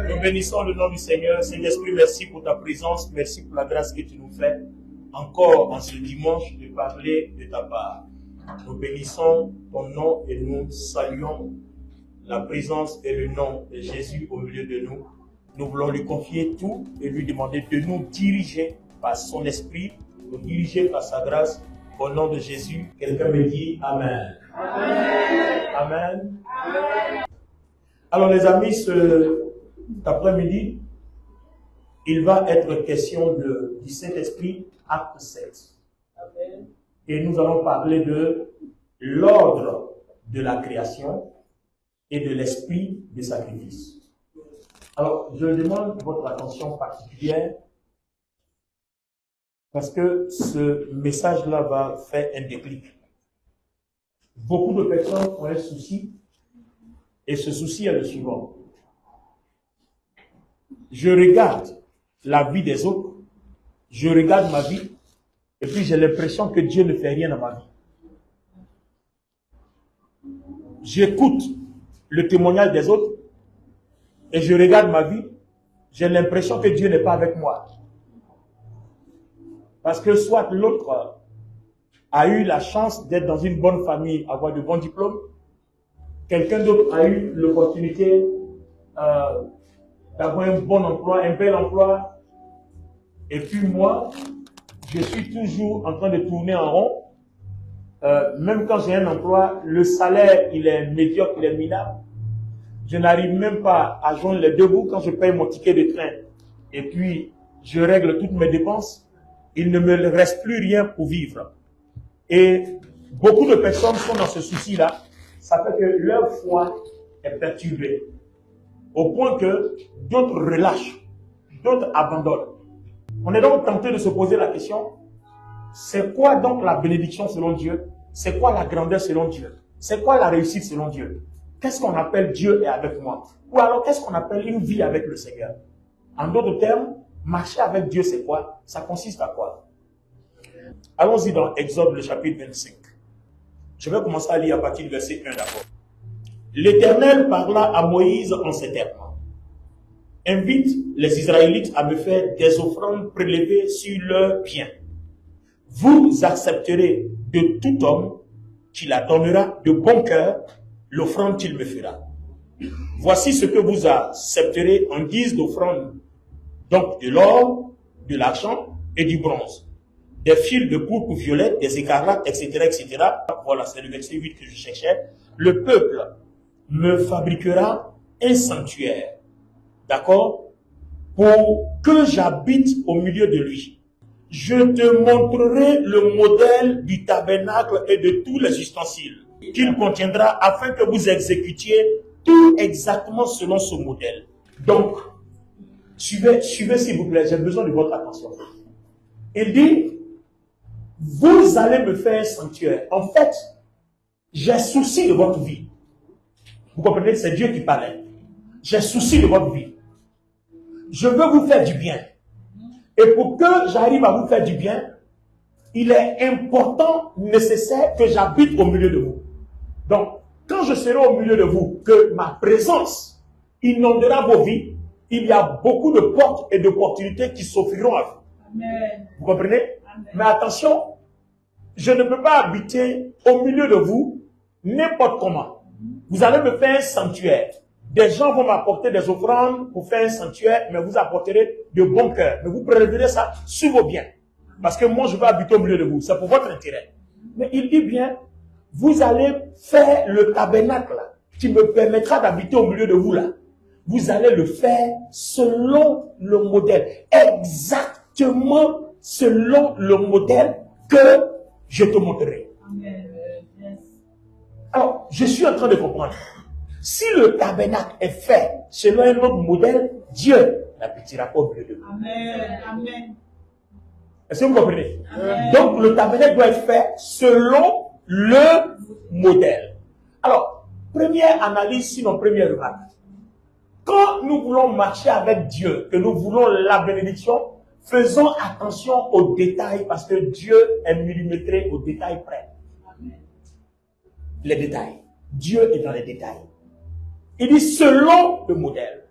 Nous bénissons le nom du Seigneur. Saint-Esprit, merci pour ta présence. Merci pour la grâce que tu nous fais encore en ce dimanche de parler de ta part. Nous bénissons ton nom et nous saluons la présence et le nom de Jésus au milieu de nous. Nous voulons lui confier tout et lui demander de nous diriger par son esprit, nous diriger par sa grâce. Au nom de Jésus, quelqu'un me dit Amen. Amen. Amen. Amen. Alors les amis, cet après-midi, il va être question du Saint-Esprit, acte 7. Amen. Et nous allons parler de l'ordre de la création et de l'esprit de sacrifice. Alors, je demande votre attention particulière parce que ce message-là va faire un déclic. Beaucoup de personnes ont un souci et ce souci est le suivant. Je regarde la vie des autres, je regarde ma vie et puis j'ai l'impression que Dieu ne fait rien dans ma vie. J'écoute le témoignage des autres et je regarde ma vie, j'ai l'impression que Dieu n'est pas avec moi. Parce que soit l'autre a eu la chance d'être dans une bonne famille, avoir de bons diplômes, quelqu'un d'autre a eu l'opportunité d'avoir un bon emploi, un bel emploi, et puis moi, je suis toujours en train de tourner en rond. Même quand j'ai un emploi, le salaire, il est médiocre, il est minable. Je n'arrive même pas à joindre les deux bouts quand je paye mon ticket de train. Et puis, je règle toutes mes dépenses. Il ne me reste plus rien pour vivre. Et beaucoup de personnes sont dans ce souci-là. Ça fait que leur foi est perturbée. Au point que d'autres relâchent, d'autres abandonnent. On est donc tenté de se poser la question, c'est quoi donc la bénédiction selon Dieu? C'est quoi la grandeur selon Dieu? C'est quoi la réussite selon Dieu? Qu'est-ce qu'on appelle Dieu est avec moi? Ou alors qu'est-ce qu'on appelle une vie avec le Seigneur? En d'autres termes, marcher avec Dieu c'est quoi? Ça consiste à quoi? Allons-y dans Exode le chapitre 25. Je vais commencer à lire à partir du verset 1 d'abord. L'Éternel parla à Moïse en ces termes. Invite les Israélites à me faire des offrandes prélevées sur leurs biens. Vous accepterez de tout homme qui la donnera de bon cœur l'offrande qu'il me fera. Voici ce que vous accepterez en guise d'offrande. Donc de l'or, de l'argent et du bronze. Des fils de pourpre violette, des écarlates, etc., etc. Voilà, c'est le verset 8 que je cherchais. Le peuple me fabriquera un sanctuaire. D'accord? Pour que j'habite au milieu de lui. Je te montrerai le modèle du tabernacle et de tous les ustensiles qu'il contiendra afin que vous exécutiez tout exactement selon ce modèle. Donc, suivez s'il vous plaît, j'ai besoin de votre attention. Il dit, vous allez me faire un sanctuaire. En fait, j'ai souci de votre vie. Vous comprenez, c'est Dieu qui parlait. J'ai souci de votre vie. Je veux vous faire du bien. Et pour que j'arrive à vous faire du bien, il est important, nécessaire que j'habite au milieu de vous. Donc, quand je serai au milieu de vous, que ma présence inondera vos vies, il y a beaucoup de portes et d'opportunités qui s'offriront à vous. Amen. Vous comprenez? Amen. Mais attention, je ne peux pas habiter au milieu de vous n'importe comment. Vous allez me faire un sanctuaire. Des gens vont m'apporter des offrandes pour faire un sanctuaire, mais vous apporterez de bon cœur. Mais vous préleverez ça sur vos biens. Parce que moi, je vais habiter au milieu de vous. C'est pour votre intérêt. Mais il dit bien, vous allez faire le tabernacle qui me permettra d'habiter au milieu de vous là. Vous allez le faire selon le modèle. Exactement selon le modèle que je te montrerai. Alors, je suis en train de comprendre. Si le tabernacle est fait selon un autre modèle, Dieu n'habitera pas au milieu de vous. Amen. Amen. Est-ce que vous comprenez? Amen. Donc, le tabernacle doit être fait selon le modèle. Alors, première analyse, sinon première remarque. Quand nous voulons marcher avec Dieu, que nous voulons la bénédiction, faisons attention aux détails parce que Dieu est millimétré aux détails près. Amen. Les détails. Dieu est dans les détails. Il dit selon le modèle.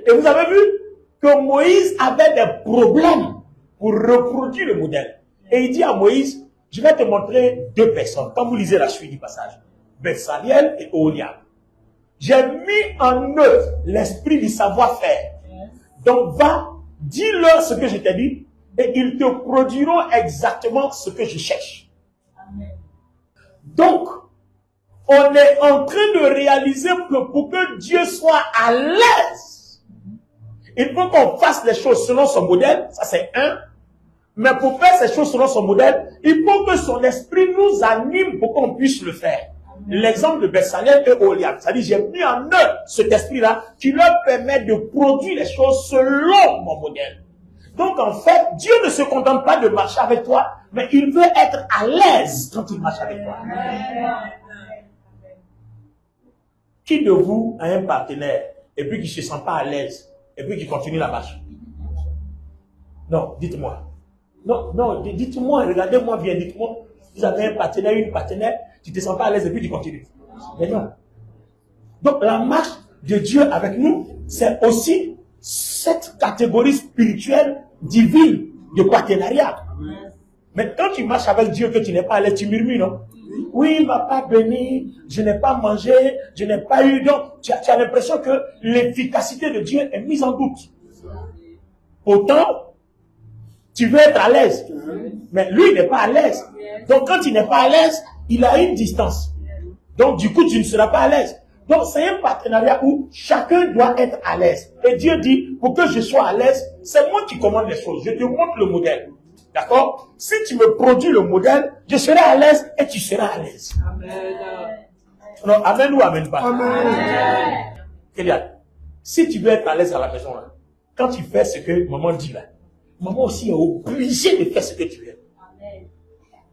Et vous avez vu que Moïse avait des problèmes pour reproduire le modèle. Et il dit à Moïse, je vais te montrer deux personnes. Quand vous lisez la suite du passage, Bezalel et Oholiab. J'ai mis en eux l'esprit du savoir-faire. Donc va, dis-leur ce que je t'ai dit et ils te produiront exactement ce que je cherche. Amen. Donc, on est en train de réaliser que pour que Dieu soit à l'aise, il faut qu'on fasse les choses selon son modèle, ça c'est un. Mais pour faire ces choses selon son modèle, il faut que son esprit nous anime pour qu'on puisse le faire. L'exemple de Bezalel et Oholiab, c'est-à-dire j'ai mis en eux cet esprit-là qui leur permet de produire les choses selon mon modèle. Donc en fait, Dieu ne se contente pas de marcher avec toi, mais il veut être à l'aise quand il marche avec toi. Qui de vous a un partenaire et puis qui ne se sent pas à l'aise et puis qui continue la marche? Non, dites-moi. Non, dites-moi, regardez-moi bien, dites-moi. Vous avez un partenaire, une partenaire, tu ne te sens pas à l'aise et puis tu continues. Mais non. Donc la marche de Dieu avec nous, c'est aussi cette catégorie spirituelle divine de partenariat. Mais quand tu marches avec Dieu que tu n'es pas à l'aise, tu murmures, non? Oui, il ne m'a pas béni, je n'ai pas mangé, je n'ai pas eu. Donc tu as l'impression que l'efficacité de Dieu est mise en doute. Pourtant, tu veux être à l'aise. Mais lui, il n'est pas à l'aise. Donc, quand il n'est pas à l'aise, il a une distance. Donc, du coup, tu ne seras pas à l'aise. Donc, c'est un partenariat où chacun doit être à l'aise. Et Dieu dit, pour que je sois à l'aise, c'est moi qui commande les choses. Je te montre le modèle. D'accord? Si tu me produis le modèle, je serai à l'aise et tu seras à l'aise. Amen. Non, amen ou amen pas? Amen. Kélian, si tu veux être à l'aise à la maison, là, quand tu fais ce que maman dit là, maman aussi est obligée de faire ce que tu veux.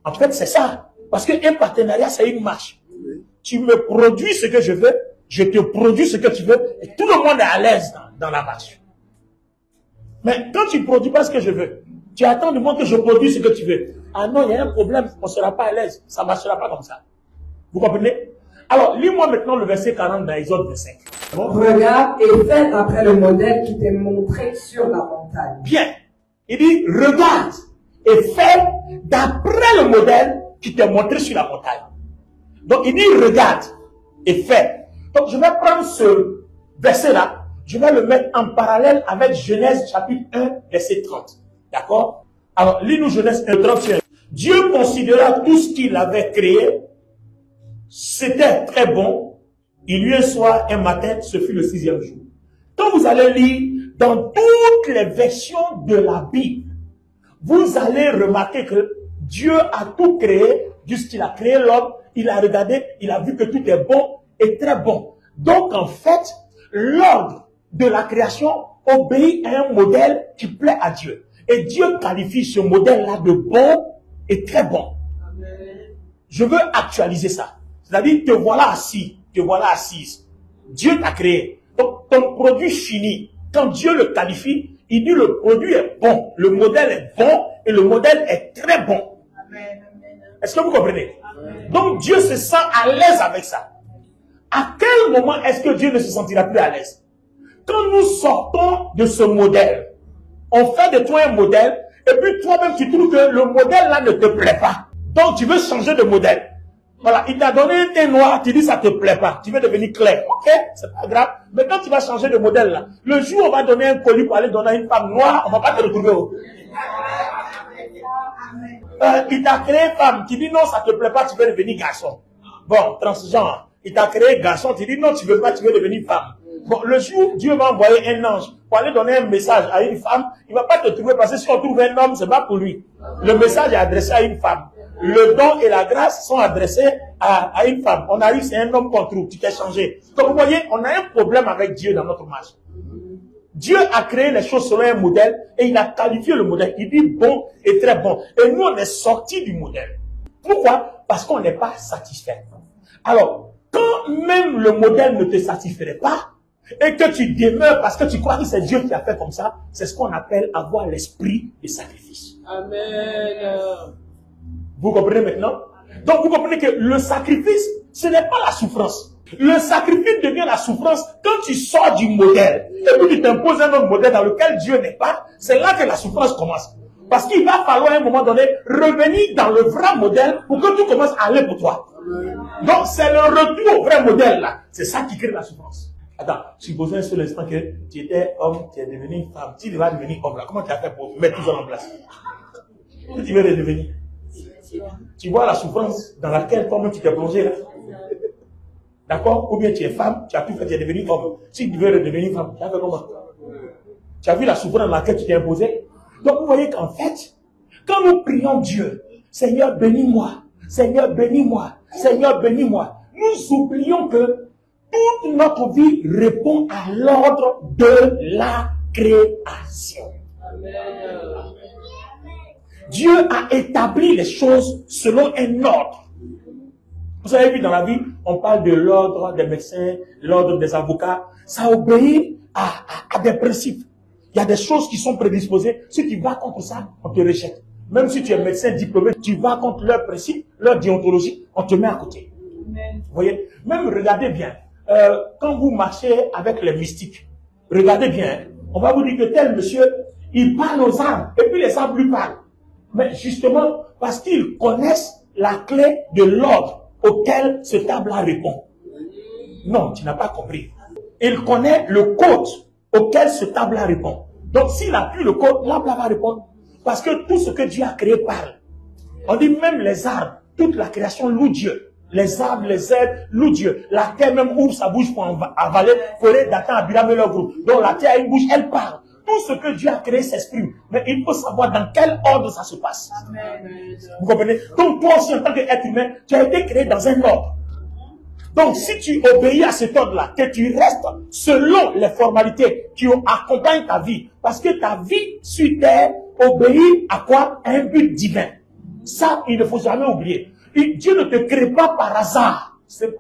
En fait, c'est ça. Parce qu'un partenariat, c'est une marche. Tu me produis ce que je veux, je te produis ce que tu veux, et tout le monde est à l'aise dans la marche. Mais quand tu ne produis pas ce que je veux, tu attends de moi que je produise ce que tu veux. Ah non, il y a un problème, on ne sera pas à l'aise. Ça ne marchera pas comme ça. Vous comprenez? Alors, lis-moi maintenant le verset 40 dans Exode 25. Bon? Regarde et fais d'après le modèle qui t'est montré sur la montagne. Bien. Il dit, regarde et fais d'après le modèle qui t'est montré sur la montagne. Donc, il dit, regarde et fais. Donc, je vais prendre ce verset-là, je vais le mettre en parallèle avec Genèse chapitre 1, verset 30. D'accord? Alors, lis-nous Genèse 1, 31. Dieu considéra tout ce qu'il avait créé, c'était très bon. Il y eut un soir, un matin, ce fut le 6e jour. Quand vous allez lire dans toutes les versions de la Bible, vous allez remarquer que Dieu a tout créé, jusqu'il a créé l'homme, il a regardé, il a vu que tout est bon et très bon. Donc en fait, l'ordre de la création obéit à un modèle qui plaît à Dieu. Et Dieu qualifie ce modèle-là de bon et très bon. Amen. Je veux actualiser ça. C'est-à-dire, te voilà assis, te voilà assise. Dieu t'a créé. Donc ton produit fini, quand Dieu le qualifie, il dit le produit est bon, le modèle est bon et le modèle est très bon. Est-ce que vous comprenez? Amen. Donc Dieu se sent à l'aise avec ça. À quel moment est-ce que Dieu ne se sentira plus à l'aise? Quand nous sortons de ce modèle, on fait de toi un modèle et puis toi-même tu trouves que le modèle là ne te plaît pas. Donc tu veux changer de modèle. Voilà, il t'a donné un teint noir, tu dis ça te plaît pas, tu veux devenir clair, ok, c'est pas grave. Mais quand tu vas changer de modèle là, le jour où on va donner un colis pour aller donner à une femme noire, on va pas te retrouver. Il t'a créé femme, tu dis non ça te plaît pas, tu veux devenir garçon. Bon, transgenre, il t'a créé garçon, tu dis non tu veux pas, tu veux devenir femme. Bon, le jour où Dieu va envoyer un ange pour aller donner un message à une femme, il va pas te trouver parce que si on trouve un homme, c'est pas pour lui. Le message est adressé à une femme. Le don et la grâce sont adressés à une femme. On arrive, c'est un homme qu'on trouve, tu t'es changé. Donc vous voyez, on a un problème avec Dieu dans notre marche. Dieu a créé les choses selon un modèle et il a qualifié le modèle. Il dit bon et très bon. Et nous, on est sortis du modèle. Pourquoi? Parce qu'on n'est pas satisfait. Alors, quand même le modèle ne te satisferait pas, et que tu demeures parce que tu crois que c'est Dieu qui a fait comme ça, c'est ce qu'on appelle avoir l'esprit de sacrifice. Amen. Vous comprenez maintenant? Donc vous comprenez que le sacrifice, ce n'est pas la souffrance. Le sacrifice devient la souffrance quand tu sors du modèle et puis tu t'imposes un autre modèle dans lequel Dieu n'est pas. C'est là que la souffrance commence. Parce qu'il va falloir à un moment donné revenir dans le vrai modèle pour que tout commence à aller pour toi. Donc c'est le retour au vrai modèle là. C'est ça qui crée la souffrance. Attends, supposons un seul instant que tu étais homme, tu es devenu une femme. Tu vas devenir homme là. Comment tu as fait pour mettre tout ça en place? Que tu veux redevenir? Tu vois la souffrance dans laquelle toi-même tu t'es plongé là. D'accord? Ou bien tu es femme, tu as tout fait, tu es devenu homme. Si tu veux redevenir femme, tu as fait comment? Tu as vu la souffrance dans laquelle tu t'es imposé? Donc vous voyez qu'en fait, quand nous prions Dieu, Seigneur bénis-moi, Seigneur bénis-moi, Seigneur bénis-moi, nous oublions que toute notre vie répond à l'ordre de la création. Dieu a établi les choses selon un ordre. Vous avez vu dans la vie, on parle de l'ordre des médecins, l'ordre des avocats. Ça obéit à des principes. Il y a des choses qui sont prédisposées. Si tu vas contre ça, on te rejette. Même si tu es médecin diplômé, tu vas contre leurs principes, leur déontologie, on te met à côté. Vous voyez? Même regardez bien. Quand vous marchez avec les mystiques, regardez bien. On va vous dire que tel monsieur, il parle aux arbres. Et puis les arbres lui parlent. Mais justement, parce qu'ils connaissent la clé de l'ordre auquel ce table-là répond. Non, tu n'as pas compris. Il connaît le code auquel ce table-là répond. Donc, s'il appuie le code, l'arbre va répondre. Parce que tout ce que Dieu a créé parle. On dit même les arbres, toute la création loue Dieu. Les arbres, les herbes louent Dieu. La terre même ouvre sa bouche pour avaler, forêt, Dathan, Abiram et leur groupe. Donc la terre a une bouche, elle parle. Tout ce que Dieu a créé s'exprime. Mais il faut savoir dans quel ordre ça se passe. Amen. Vous comprenez? Donc toi aussi en tant qu'être humain, tu as été créé dans un ordre. Donc si tu obéis à cet ordre-là, que tu restes selon les formalités qui accompagnent ta vie, parce que ta vie sur terre obéit à quoi? À un but divin. Ça, il ne faut jamais oublier. Et Dieu ne te crée pas par hasard. C'est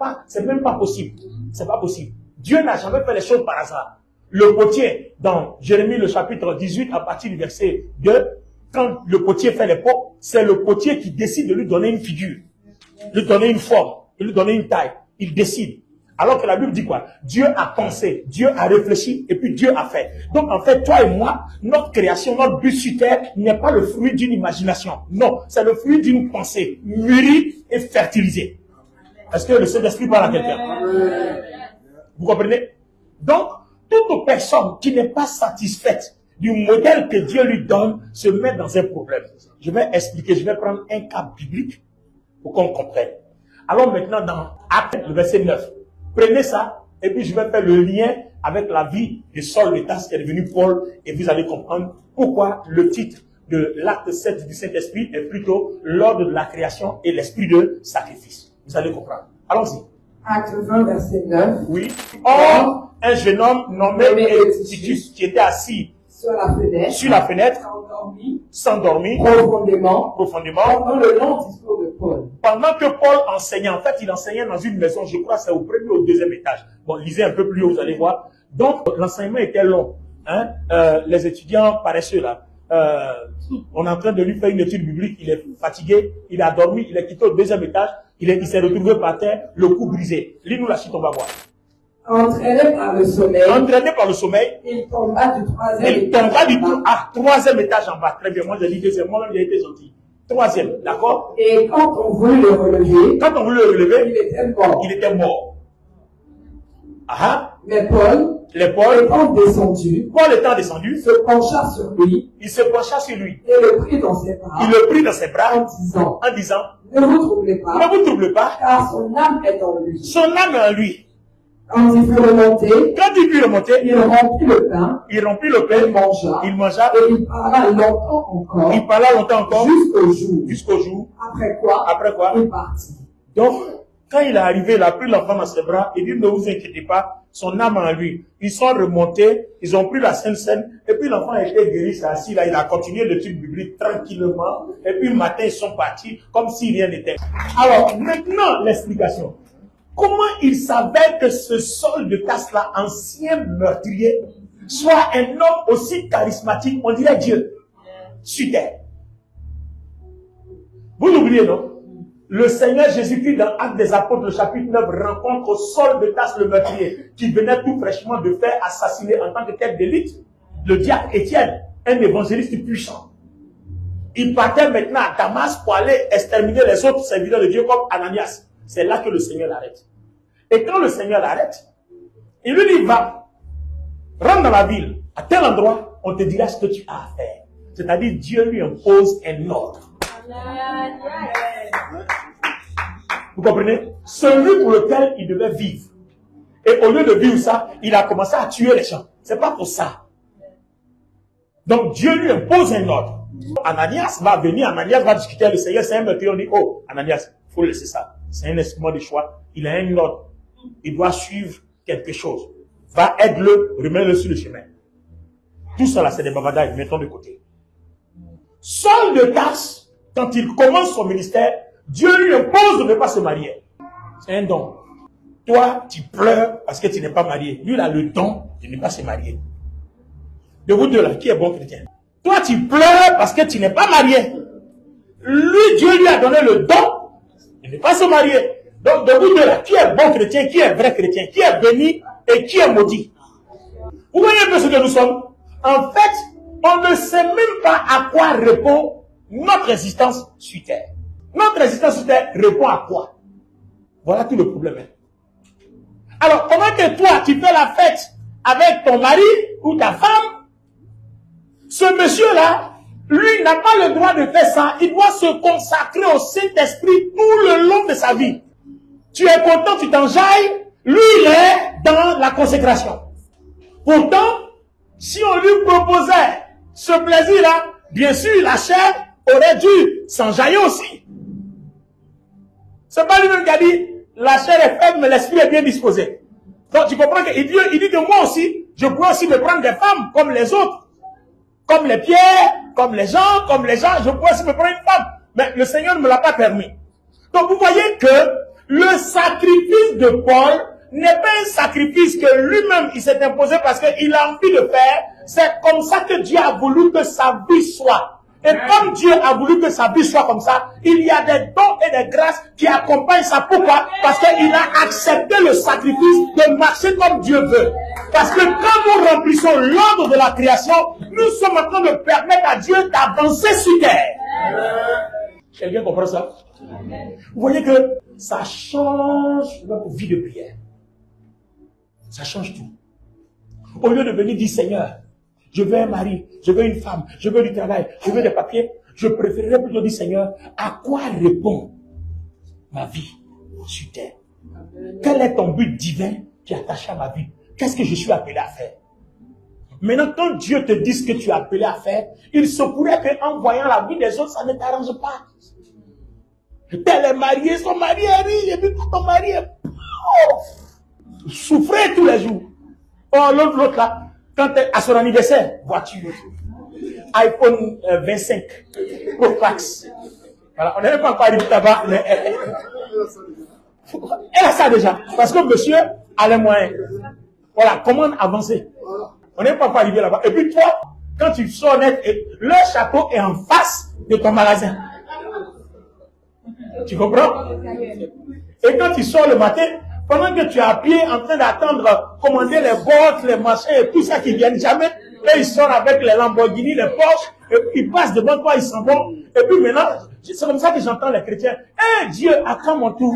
même pas possible. C'est pas possible. Dieu n'a jamais fait les choses par hasard. Le potier, dans Jérémie le chapitre 18, à partir du verset 2, quand le potier fait les pots, c'est le potier qui décide de lui donner une figure, lui donner une forme, de lui donner une taille. Il décide. Alors que la Bible dit quoi? Dieu a pensé, Dieu a réfléchi, et puis Dieu a fait. Donc en fait, toi et moi, notre création, notre but sur terre n'est pas le fruit d'une imagination. Non, c'est le fruit d'une pensée mûrie et fertilisée. Est-ce que le Saint-Esprit parle à quelqu'un? Vous comprenez? Donc, toute personne qui n'est pas satisfaite du modèle que Dieu lui donne se met dans un problème. Je vais expliquer, je vais prendre un cas biblique pour qu'on comprenne. Alors maintenant, dans Actes, le verset 9, prenez ça, et puis je vais faire le lien avec la vie de Saul de Tarse qui est devenu Paul, et vous allez comprendre pourquoi le titre de l'acte 7 du Saint-Esprit est plutôt l'ordre de la création et l'esprit de sacrifice. Vous allez comprendre. Allons-y. Acte 20, verset 9. Oui. Or, un jeune homme nommé Titus, qui était assis sur la fenêtre, s'endormit profondément pendant le long discours de Paul. Pendant que Paul enseignait, en fait, il enseignait dans une maison, je crois, c'est au premier ou au deuxième étage. Bon, lisez un peu plus haut, vous allez voir. Donc, l'enseignement était long. Hein? Les étudiants paresseux, là. On est en train de lui faire une étude biblique, il est fatigué, il a dormi, il est quitté au deuxième étage, il s'est retrouvé par terre, le cou brisé. Lis-nous la suite, on va voir. Entraîné par le sommeil, il tomba du troisième étage en bas. Très bien, moi j'ai dit deuxième, moi-même j'ai été gentil. Troisième, d'accord? Et quand on voulut le relever, il était mort. Mais Paul étant descendu, se pencha sur lui. Il se pencha sur lui. Et le prit dans ses bras. En disant, ne vous troublez pas, car son âme est en lui. Son âme est en lui. Quand il put remonter, il remplit le pain, il mangea, et il parla longtemps encore, jusqu'au jour, après quoi, il partit. Donc, quand il est arrivé, il a pris l'enfant dans ses bras, et dit, ne vous inquiétez pas, son âme en lui. Ils sont remontés, ils ont pris la Sainte Seine, et puis l'enfant a été guéri, c'est assis là, il a continué l'étude biblique tranquillement, et puis le matin, ils sont partis, comme si rien n'était. Alors, maintenant, l'explication. Comment il savait que ce Saul de Tarse là, ancien meurtrier, soit un homme aussi charismatique, on dirait Dieu, sur terre? Vous l'oubliez, non? le Seigneur Jésus-Christ, dans Actes des Apôtres, le chapitre 9, rencontre Saul de Tarse le meurtrier, qui venait tout fraîchement de faire assassiner en tant que tête d'élite le diacre Étienne, un évangéliste puissant. Il partait maintenant à Damas pour aller exterminer les autres serviteurs de Dieu comme Ananias. C'est là que le Seigneur l'arrête. Et quand le Seigneur l'arrête, il lui dit, va, rentre dans la ville, à tel endroit, on te dira ce que tu as à faire. C'est-à-dire, Dieu lui impose un ordre. Vous comprenez? Celui pour lequel il devait vivre. Et au lieu de vivre ça, il a commencé à tuer les gens. C'est pas pour ça. Donc Dieu lui impose un ordre. Ananias va venir, Ananias va discuter avec le Seigneur, c'est un meurtrier, on dit, oh, Ananias, il faut laisser ça. C'est un instrument de choix. Il a un ordre. Il doit suivre quelque chose. Va, aide-le, remets-le sur le chemin. Tout ça là, c'est des bavadailles, mettons de côté. Saul de Tarse, quand il commence son ministère, Dieu lui impose de ne pas se marier. C'est un don. Toi, tu pleures parce que tu n'es pas marié. Lui, il a le don de ne pas se marier. De vous deux là, qui est bon chrétien? Toi, tu pleures parce que tu n'es pas marié. Lui, Dieu lui a donné le don de ne pas se marier. Donc, de vous deux là, qui est bon chrétien, qui est vrai chrétien, qui est béni et qui est maudit? Vous voyez un peu ce que nous sommes? En fait, on ne sait même pas à quoi répond notre existence sur terre. Notre existence sur terre répond à quoi? Voilà tout le problème. Alors, comment que toi, tu fais la fête avec ton mari ou ta femme? Ce monsieur-là, lui, n'a pas le droit de faire ça. Il doit se consacrer au Saint-Esprit tout le long de sa vie. Tu es content, tu t'enjailles. Lui, il est dans la consécration. Pourtant, si on lui proposait ce plaisir-là, bien sûr, la chair aurait dû s'enjailler aussi. C'est pas lui-même qui a dit, la chair est faible, mais l'esprit est bien disposé. Donc, tu comprends qu'il dit que moi aussi, je pourrais aussi me prendre des femmes comme les autres. Comme les pierres, comme les gens, je pourrais aussi me prendre une femme. Mais le Seigneur ne me l'a pas permis. Donc, vous voyez que le sacrifice de Paul n'est pas un sacrifice que lui-même il s'est imposé parce qu'il a envie de faire. C'est comme ça que Dieu a voulu que sa vie soit. Et comme Dieu a voulu que sa vie soit comme ça, il y a des dons et des grâces qui accompagnent ça. Pourquoi? Parce qu'il a accepté le sacrifice de marcher comme Dieu veut. Parce que quand nous remplissons l'ordre de la création, nous sommes en train de permettre à Dieu d'avancer sur terre. Quelqu'un comprend ça? Vous voyez que ça change notre vie de prière. Ça change tout. Au lieu de venir dire, Seigneur, je veux un mari, je veux une femme, je veux du travail, je veux des papiers, je préférerais plutôt dire, Seigneur, à quoi répond ma vie sur terre? Quel est ton but divin qui est attaché à ma vie? Qu'est-ce que je suis appelé à faire? Maintenant, quand Dieu te dit ce que tu es appelé à faire, il se pourrait qu'en voyant la vie des autres, ça ne t'arrange pas. Tel est marié, son mari est riche, et puis ton mari est pauvre. Souffrez tous les jours. Oh, l'autre là, quand à son anniversaire, voiture, iPhone 25, Pro Max. Voilà, on n'est pas encore arrivé là-bas, mais elle a ça déjà. Parce que monsieur a les moyens. Voilà, comment avancer? On n'est pas encore arrivé là-bas. Et puis toi, quand tu sors net, le chapeau est en face de ton magasin. Tu comprends? Et quand tu sors le matin, pendant que tu es à pied en train d'attendre, commander les bottes, les machins et tout ça qui viennent jamais, et ils sortent avec les Lamborghini, les Porsche, et ils passent devant toi, ils s'en vont. Et puis maintenant, c'est comme ça que j'entends les chrétiens. Eh Dieu, à quand mon tour?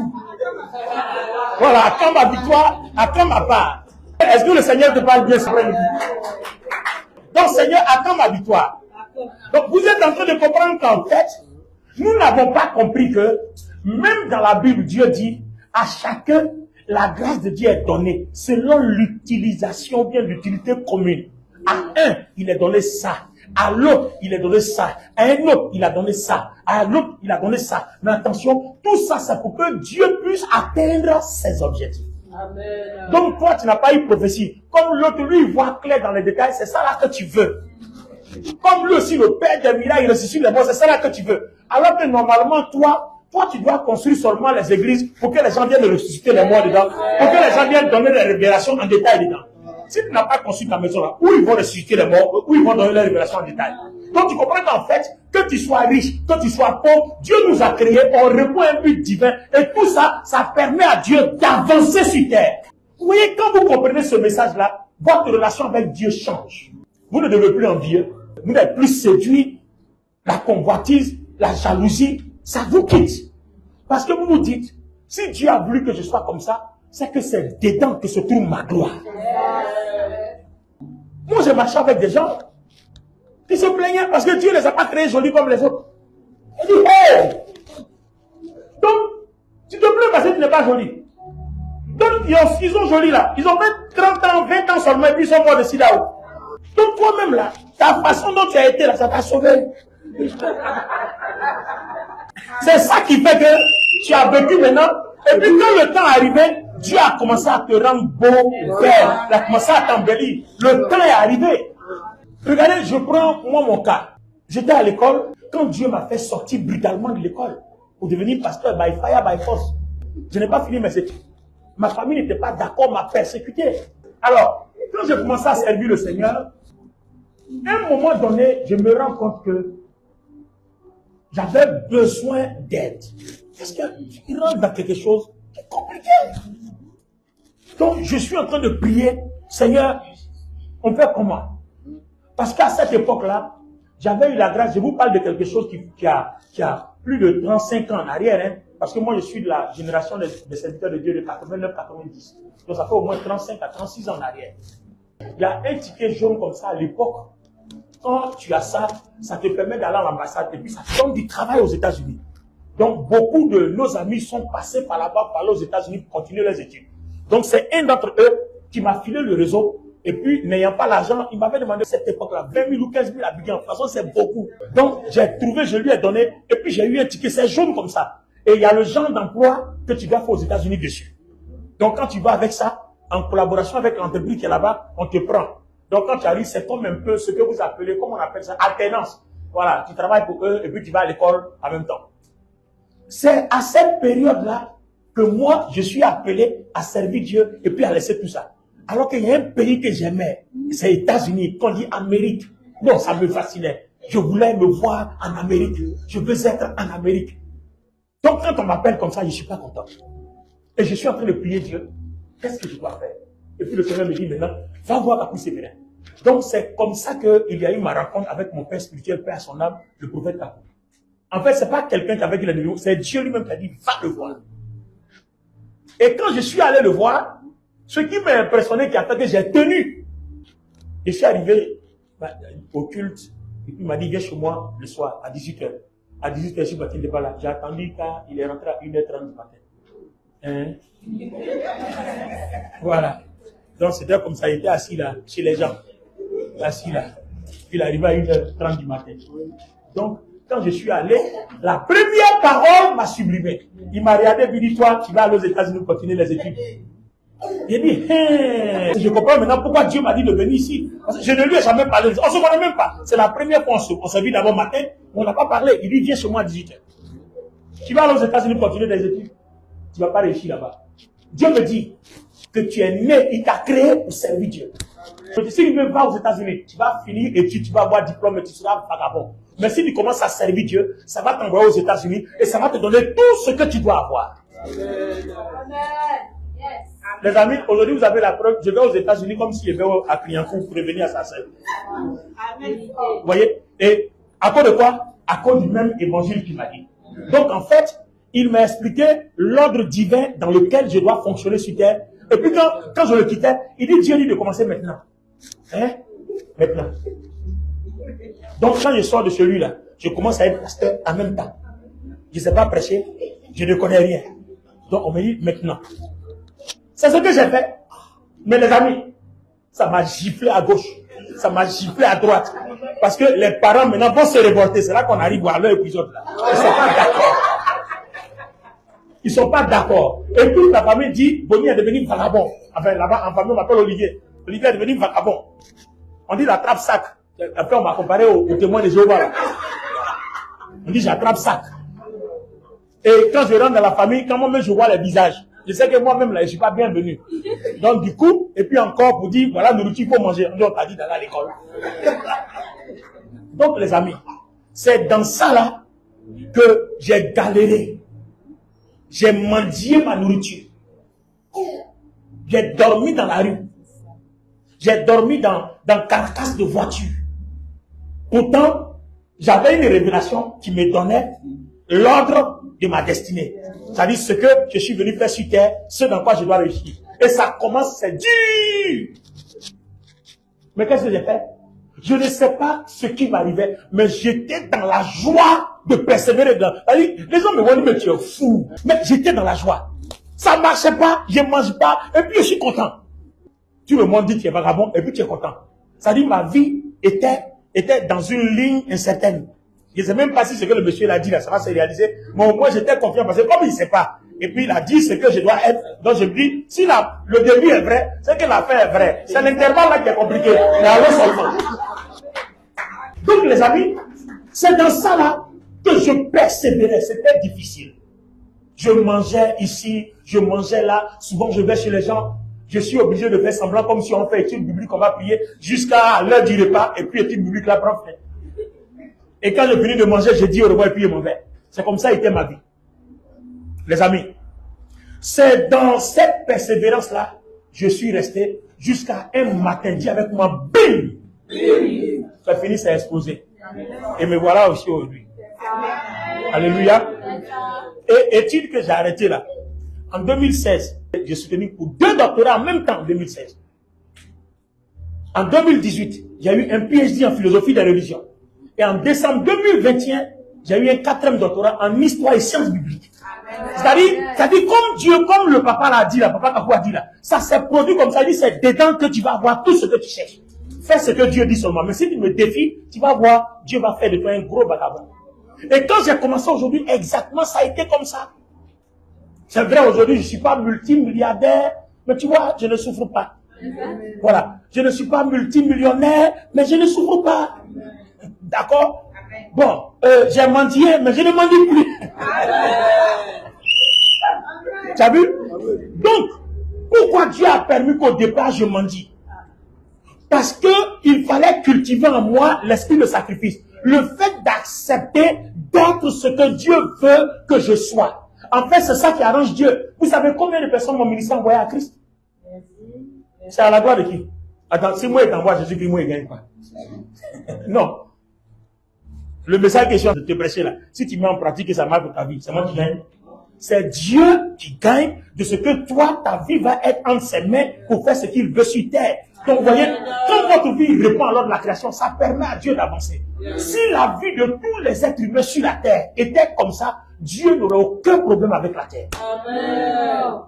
Voilà, à quand ma victoire? À quand ma part? Est-ce que le Seigneur te parle bien ce après-midi? Donc Seigneur, à quand ma victoire? Donc vous êtes en train de comprendre qu'en fait, nous n'avons pas compris que, même dans la Bible, Dieu dit, à chacun, la grâce de Dieu est donnée selon l'utilisation, bien l'utilité commune. À un, il est donné ça. À l'autre, il est donné ça. À un autre, il a donné ça. À l'autre, il a donné ça. Mais attention, tout ça, c'est pour que Dieu puisse atteindre ses objectifs. Amen. Donc toi, tu n'as pas eu prophétie. Comme l'autre, lui, il voit clair dans les détails, c'est ça là que tu veux. Comme lui aussi, le Père des miracles, il ressuscite les morts, c'est ça là que tu veux. Alors que normalement, toi, tu dois construire seulement les églises pour que les gens viennent ressusciter les morts dedans, pour que les gens viennent donner les révélations en détail dedans. Si tu n'as pas construit ta maison là, où ils vont ressusciter les morts, où ils vont donner les révélations en détail. Donc tu comprends qu'en fait, que que tu sois riche, que tu sois pauvre, Dieu nous a créés, on répond à un but divin. Et tout ça, ça permet à Dieu d'avancer sur terre. Vous voyez, quand vous comprenez ce message-là, votre relation avec Dieu change. Vous ne devez plus envier, vous n'êtes plus séduit, la convoitise, la jalousie, ça vous quitte. Parce que vous vous dites, si Dieu a voulu que je sois comme ça, c'est que c'est dedans que se trouve ma gloire. Moi, j'ai marché avec des gens qui se plaignaient parce que Dieu ne les a pas créés jolis comme les autres. Il dit, hey! Donc, tu te plains parce que tu n'es pas joli. Donc, ils sont jolis là. Ils ont fait 30 ans, 20 ans seulement, et puis ils sont morts de sida. Donc, toi-même là, ta façon dont tu as été là, ça t'a sauvé. C'est ça qui fait que tu as vécu maintenant. Et puis quand le temps arrivait, Dieu a commencé à te rendre beau, belle. Il a commencé à t'embellir. Le temps est arrivé. Regardez, je prends moi mon cas. J'étais à l'école. Quand Dieu m'a fait sortir brutalement de l'école pour devenir pasteur, by fire, by force. Je n'ai pas fini mes études. Ma famille n'était pas d'accord, m'a persécuté. Alors, quand j'ai commencé à servir le Seigneur, à un moment donné, je me rends compte que j'avais besoin d'aide. Parce qu'il rentre dans quelque chose de compliqué. Donc, je suis en train de prier, Seigneur, on fait comment? Parce qu'à cette époque-là, j'avais eu la grâce, je vous parle de quelque chose qui a plus de 35 ans en arrière, hein, parce que moi je suis de la génération des serviteurs de Dieu de 89-90. Donc ça fait au moins 35 à 36 ans en arrière. Il y a un ticket jaune comme ça à l'époque. Quand tu as ça, ça te permet d'aller à l'ambassade et puis ça te donne du travail aux États-Unis. Donc beaucoup de nos amis sont passés par là-bas, par là aux États-Unis pour continuer leurs études. Donc c'est un d'entre eux qui m'a filé le réseau. Et puis, n'ayant pas l'argent, il m'avait demandé à cette époque-là 20 000 ou 15 000 à Biguen. De toute façon, c'est beaucoup. Donc, j'ai trouvé, je lui ai donné, et puis j'ai eu un ticket, c'est jaune comme ça. Et il y a le genre d'emploi que tu dois faire aux États-Unis dessus. Donc, quand tu vas avec ça, en collaboration avec l'entreprise qui est là-bas, on te prend. Donc, quand tu arrives, c'est comme un peu ce que vous appelez, comment on appelle ça, alternance. Voilà, tu travailles pour eux, et puis tu vas à l'école en même temps. C'est à cette période-là que moi, je suis appelé à servir Dieu, et puis à laisser tout ça. Alors qu'il y a un pays que j'aimais, c'est les États-Unis, qu'on dit Amérique. Non, ça me fascinait. Je voulais me voir en Amérique. Je veux être en Amérique. Donc quand on m'appelle comme ça, je ne suis pas content. Et je suis en train de prier Dieu. Qu'est-ce que je dois faire? Et puis le Seigneur me dit maintenant, va voir Kakou Sévérin. Donc c'est comme ça qu'il y a eu ma rencontre avec mon père spirituel, père à son âme, le prophète Kakou. En fait, ce n'est pas quelqu'un qui avait dit la numéro, c'est Dieu lui-même qui a dit, va le voir. Et quand je suis allé le voir, ce qui m'a impressionné, qui a fait que j'ai tenu. Je suis arrivé au culte, et puis il m'a dit, viens chez moi le soir, à 18h. À 18h, je suis parti, il n'était pas là. J'ai attendu car il est rentré à 1h30 du matin. Hein? Voilà. Donc c'était comme ça, il était assis là, chez les gens. Assis là. Puis il est arrivé à 1h30 du matin. Donc, quand je suis allé, la première parole m'a sublimé. Il m'a regardé et dit, toi, tu vas aller aux États-Unis pour continuer les études. J'ai dit, hey, je comprends maintenant pourquoi Dieu m'a dit de venir ici. Parce que je ne lui ai jamais parlé. On ne se connaît même pas. C'est la première fois on s'est vu d'abord matin, on n'a pas parlé. Il dit, viens chez moi à 18h. Tu vas aller aux États-Unis pour continuer des études. Tu ne vas pas réussir là-bas. Dieu me dit que tu es né, il t'a créé pour servir Dieu. Je dis, si tu veux va aux États-Unis, tu vas finir et tu vas avoir diplôme et tu seras vagabond. Mais si tu commences à servir Dieu, ça va t'envoyer aux États-Unis et ça va te donner tout ce que tu dois avoir. Amen. Les amis, aujourd'hui vous avez la preuve, je vais aux États-Unis comme si je vais à Clignancourt pour revenir à sa sœur. Vous voyez? Et à cause de quoi? À cause du même évangile qu'il m'a dit. Donc en fait, il m'a expliqué l'ordre divin dans lequel je dois fonctionner sur terre. Et puis quand je le quittais, il dit, Dieu dit de commencer maintenant. Hein? Maintenant. Donc quand je sors de celui-là, je commence à être pasteur en même temps. Je ne sais pas prêcher, je ne connais rien. Donc on me dit maintenant. C'est ce que j'ai fait. Mais les amis, ça m'a giflé à gauche. Ça m'a giflé à droite. Parce que les parents maintenant vont se révolter. C'est là qu'on arrive à leur épisode là. Ils ne sont pas d'accord. Ils ne sont pas d'accord. Et toute la famille dit, Bonnie est devenu vagabond. Enfin, là-bas, en famille, on m'appelle Olivier. Olivier est devenu vagabond. On dit l'attrape sac. Après, on m'a comparé au témoin de Jéhovah là. On dit j'attrape sac. Et quand je rentre dans la famille, quand moi-même je vois les visages, je sais que moi-même là, je ne suis pas bienvenu. Donc du coup, et puis encore pour dire, voilà, nourriture, il faut manger. On t'a dit d'aller à l'école. Donc les amis, C'est dans ça là que j'ai galéré. J'ai mendié ma nourriture. J'ai dormi dans la rue. J'ai dormi dans carcasse de voiture. Pourtant, j'avais une révélation qui me donnait l'ordre de ma destinée. C'est-à-dire ce que je suis venu faire sur terre, ce dans quoi je dois réussir. Et ça commence, c'est dur. Mais qu'est-ce que j'ai fait? Je ne sais pas ce qui m'arrivait, mais j'étais dans la joie de persévérer. Les gens me voient, mais tu es fou. Mais j'étais dans la joie. Ça ne marchait pas, je ne mange pas, et puis je suis content. Tout le monde dit que tu es vagabond, et puis tu es content. C'est-à-dire ma vie était dans une ligne incertaine. Je ne sais même pas si ce que le monsieur l'a dit là, ça va se réaliser. Mais au moins j'étais confiant parce que comme il ne sait pas, et puis il a dit ce que je dois être. Donc je me dis, si le début est vrai, c'est que la fin est vraie. C'est l'intervalle là qui est compliqué. Mais allons seulement. Donc les amis, c'est dans ça là que je persévérais. C'était difficile. Je mangeais ici, je mangeais là. Souvent je vais chez les gens. Je suis obligé de faire semblant comme si on fait étude biblique, on va prier jusqu'à l'heure du repas et puis étude biblique là prend fin. Et quand je finis de manger, je dis au revoir et puis je m'en vais. C'est comme ça était ma vie. Les amis, c'est dans cette persévérance-là, je suis resté jusqu'à un matin, dit avec moi, bim! Ça finit, ça a explosé. Et me voilà aussi aujourd'hui. Alléluia. Et étude que j'ai arrêté là. En 2016, j'ai soutenu pour 2 doctorats en même temps en 2016. En 2018, j'ai eu un PhD en philosophie de la religion. Et en décembre 2021, j'ai eu un 4e doctorat en histoire et sciences bibliques. C'est-à-dire comme Dieu, comme le papa l'a dit là, papa Kakou a dit là, ça s'est produit comme ça, il dit c'est dedans que tu vas avoir tout ce que tu cherches. Fais ce que Dieu dit seulement. Mais si tu me défies, tu vas voir, Dieu va faire de toi un gros vagabond. Et quand j'ai commencé aujourd'hui, exactement, ça a été comme ça. C'est vrai, aujourd'hui, je ne suis pas multimilliardaire, mais tu vois, je ne souffre pas. Voilà. Je ne suis pas multimillionnaire, mais je ne souffre pas. D'accord? Bon, j'ai mendié, mais je ne mendie plus. Tu as vu? Donc, pourquoi Dieu a permis qu'au départ je mendie? Parce que il fallait cultiver en moi l'esprit de sacrifice. Le fait d'accepter d'être ce que Dieu veut que je sois. En fait, c'est ça qui arrange Dieu. Vous savez combien de personnes mon ministère envoyé à Christ? C'est à la gloire de qui? Attends, si moi je t'envoie Jésus-Christ, moi il gagne quoi? Non. Le message que je suis en train de te prêcher là, si tu mets en pratique et ça marche pour ta vie, c'est moi qui gagne. C'est Dieu qui gagne de ce que toi, ta vie va être entre ses mains pour faire ce qu'il veut sur terre. Donc, vous voyez, quand votre vie répond à l'ordre de la création, ça permet à Dieu d'avancer. Si la vie de tous les êtres humains sur la terre était comme ça, Dieu n'aurait aucun problème avec la terre. Amen.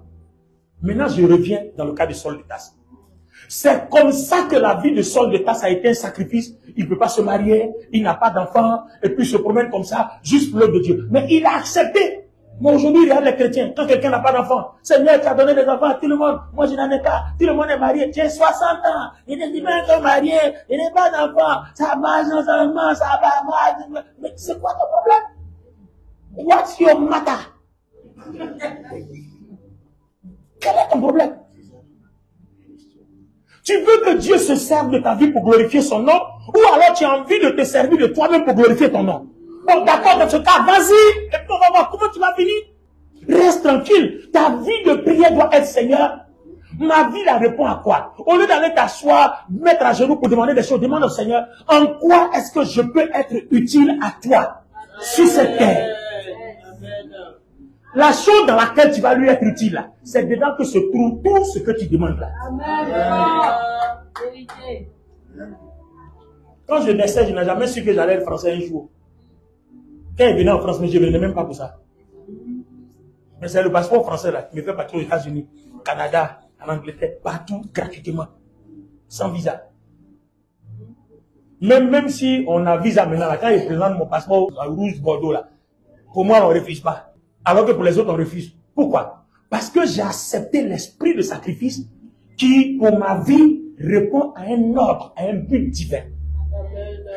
Maintenant, je reviens dans le cas de Saul de Tarse. C'est comme ça que la vie de Saul de Tarse a été un sacrifice. Il ne peut pas se marier, il n'a pas d'enfant, et puis il se promène comme ça, juste pour l'œuvre de Dieu. Mais il a accepté. Mais aujourd'hui, regarde les chrétiens, quand quelqu'un n'a pas d'enfant, Seigneur, tu as donné des enfants à tout le monde, moi je n'en ai pas, tout le monde est marié, j'ai 60 ans, il n'est même pas marié, il n'est pas d'enfant, ça marche normalement, ça va, mais c'est quoi ton problème? What's your matter? Quel est ton problème? Tu veux que Dieu se serve de ta vie pour glorifier son nom, ou alors tu as envie de te servir de toi-même pour glorifier ton nom? Bon, d'accord, dans ce cas, vas-y, et puis on va voir comment tu vas finir. Reste tranquille. Ta vie de prière doit être, Seigneur, ma vie la répond à quoi? Au lieu d'aller t'asseoir, mettre à genoux pour demander des choses, demande au Seigneur, en quoi est-ce que je peux être utile à toi sur cette terre? La chose dans laquelle tu vas lui être utile, c'est dedans que se trouve tout ce que tu demandes là. Quand je naissais, je n'ai jamais su que j'allais être français un jour. Quand il venait en France, mais je ne venais même pas pour ça. Mais c'est le passeport français là qui me fait partir aux États-Unis, au Canada, en Angleterre, partout gratuitement, sans visa. Même si on a visa maintenant, là, quand ils présentent mon passeport rouge Bordeaux là, pour moi on ne refuse pas. Alors que pour les autres on refuse. Pourquoi? Parce que j'ai accepté l'esprit de sacrifice qui, pour ma vie, répond à un ordre, à un but divin.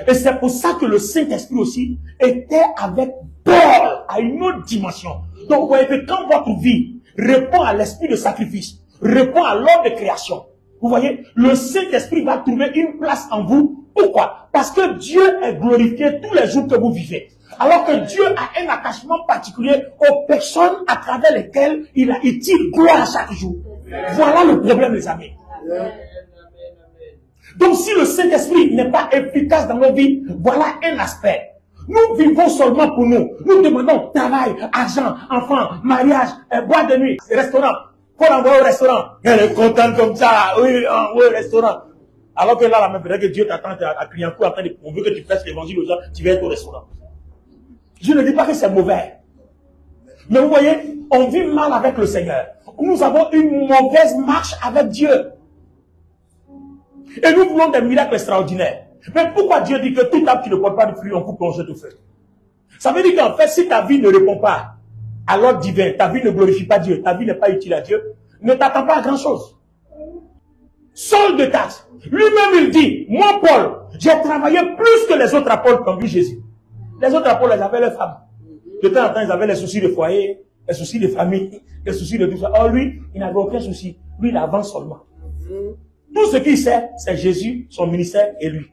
Et c'est pour ça que le Saint-Esprit aussi était avec Paul à une autre dimension. Donc vous voyez que quand votre vie répond à l'esprit de sacrifice, répond à l'ordre de création, vous voyez, le Saint-Esprit va trouver une place en vous. Pourquoi? Parce que Dieu est glorifié tous les jours que vous vivez. Alors que Dieu a un attachement particulier aux personnes à travers lesquelles il tire gloire chaque jour. Voilà le problème, les amis. Donc si le Saint-Esprit n'est pas efficace dans nos vies, voilà un aspect. Nous vivons seulement pour nous. Nous demandons travail, argent, enfants, mariage, boîte de nuit, restaurant. Faut l'envoyer au restaurant. Elle est contente comme ça. Oui, oui, restaurant. Alors que là, la même peut-être que Dieu t'attend à crier un coup, on veut que tu fasses l'évangile aux gens, tu vas être au restaurant. Je ne dis pas que c'est mauvais. Mais vous voyez, on vit mal avec le Seigneur. Nous avons une mauvaise marche avec Dieu. Et nous voulons des miracles extraordinaires. Mais pourquoi Dieu dit que tout arbre qui ne porte pas de fruits, on coupe, on jette au feu? Ça veut dire qu'en fait, si ta vie ne répond pas à l'ordre divin, ta vie ne glorifie pas Dieu, ta vie n'est pas utile à Dieu, ne t'attends pas à grand chose. Saul de Tarse, lui-même il dit, moi Paul, j'ai travaillé plus que les autres apôtres comme lui Jésus. Les autres apôtres, ils avaient leurs femmes. De temps en temps, ils avaient les soucis de foyer, les soucis de famille, les soucis de tout ça. Or lui, il n'avait aucun souci. Lui, il avance seulement. Tout ce qu'il sait, c'est Jésus, son ministère et lui.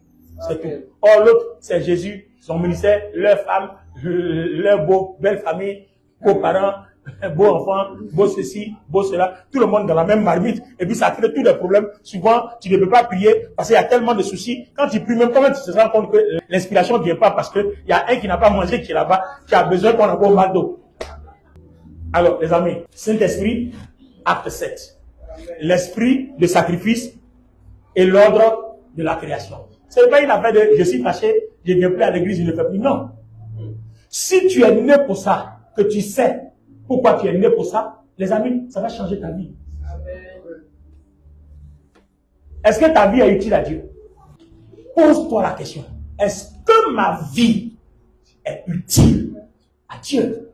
C'est tout. Or l'autre, c'est Jésus, son ministère, leur femme, leur belle famille, beaux parents, beaux enfants, beau ceci, beau cela. Tout le monde dans la même marmite. Et puis ça crée tous les problèmes. Souvent, tu ne peux pas prier parce qu'il y a tellement de soucis. Quand tu pries, même quand tu te rends compte que l'inspiration ne vient pas parce qu'il y a un qui n'a pas mangé qui est là-bas, qui a besoin qu'on envoie au mal d'eau. Alors, les amis, Saint-Esprit, acte 7. L'esprit de sacrifice et l'ordre de la création. Ce n'est pas une affaire de je suis fâché, je ne viens plus à l'église, je ne fais plus. Non. Si tu es né pour ça, que tu sais pourquoi tu es né pour ça, les amis, ça va changer ta vie. Est-ce que ta vie est utile à Dieu? Pose-toi la question. Est-ce que ma vie est utile à Dieu?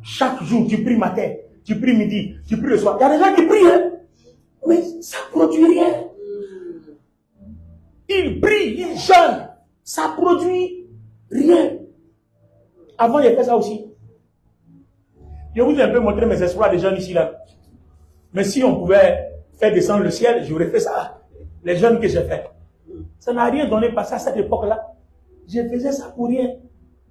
Chaque jour, tu pries matin, tu pries midi, tu pries le soir. Il y a des gens qui prient, hein? Mais ça ne produit rien. Ils prient, ils jeûnent. Ça ne produit rien. Avant, il a fait ça aussi. Je vous ai un peu montré mes espoirs des jeunes ici, là. Mais si on pouvait faire descendre le ciel, j'aurais fait ça. Les jeunes que j'ai fait. Ça n'a rien donné parce qu'à cette époque-là, je faisais ça pour rien.